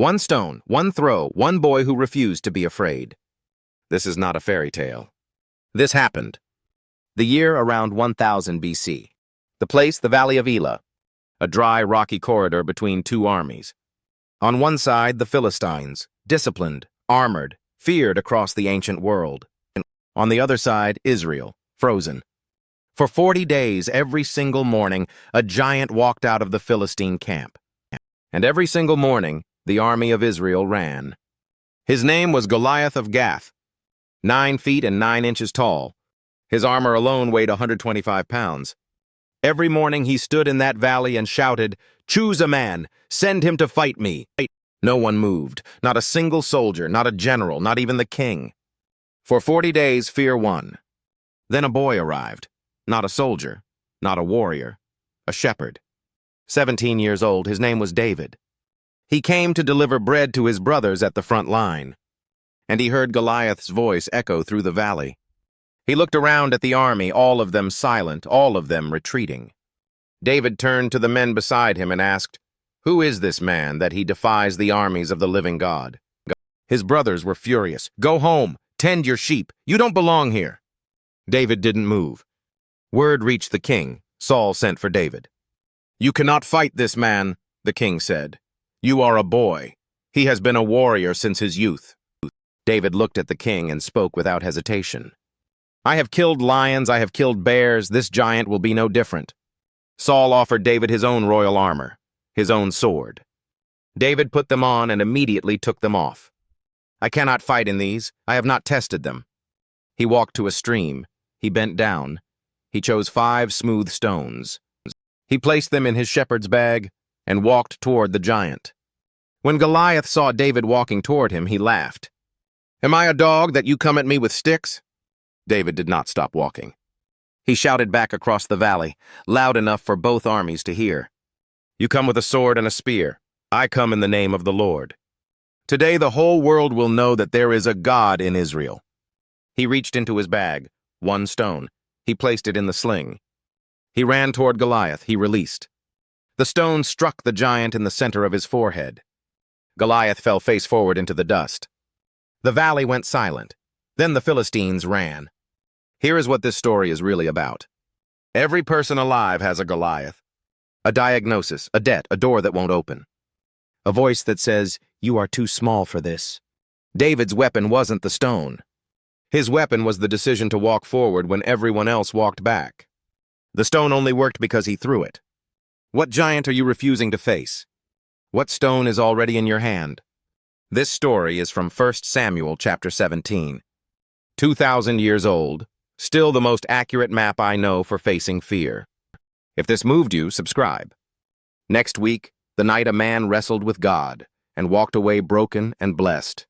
One stone, one throw, one boy who refused to be afraid. This is not a fairy tale. This happened. The year around 1000 BC. The place, the Valley of Elah, a dry, rocky corridor between two armies. On one side, the Philistines, disciplined, armored, feared across the ancient world. On the other side, Israel, frozen. For 40 days, every single morning, a giant walked out of the Philistine camp. And every single morning, the army of Israel ran. His name was Goliath of Gath, 9 feet and 9 inches tall. His armor alone weighed 125 pounds. Every morning he stood in that valley and shouted, "Choose a man, send him to fight me." No one moved, not a single soldier, not a general, not even the king. For 40 days, fear won. Then a boy arrived, not a soldier, not a warrior, a shepherd. 17 years old, his name was David. He came to deliver bread to his brothers at the front line, and he heard Goliath's voice echo through the valley. He looked around at the army, all of them silent, all of them retreating. David turned to the men beside him and asked, "Who is this man that he defies the armies of the living God?" His brothers were furious. "Go home, tend your sheep. You don't belong here." David didn't move. Word reached the king. Saul sent for David. "You cannot fight this man," the king said. "You are a boy. He has been a warrior since his youth." David looked at the king and spoke without hesitation. "I have killed lions, I have killed bears. This giant will be no different." Saul offered David his own royal armor, his own sword. David put them on and immediately took them off. "I cannot fight in these. I have not tested them." He walked to a stream. He bent down. He chose 5 smooth stones. He placed them in his shepherd's bag and walked toward the giant. When Goliath saw David walking toward him, he laughed. "Am I a dog that you come at me with sticks?" David did not stop walking. He shouted back across the valley, loud enough for both armies to hear. "You come with a sword and a spear. I come in the name of the Lord. Today the whole world will know that there is a God in Israel." He reached into his bag, 1 stone. He placed it in the sling. He ran toward Goliath. He released. The stone struck the giant in the center of his forehead. Goliath fell face forward into the dust. The valley went silent. Then the Philistines ran. Here is what this story is really about. Every person alive has a Goliath. A diagnosis, a debt, a door that won't open. A voice that says, "You are too small for this." David's weapon wasn't the stone. His weapon was the decision to walk forward when everyone else walked back. The stone only worked because he threw it. What giant are you refusing to face? What stone is already in your hand? This story is from 1 Samuel chapter 17. 2,000 years old, still the most accurate map I know for facing fear. If this moved you, subscribe. Next week, the night a man wrestled with God and walked away broken and blessed.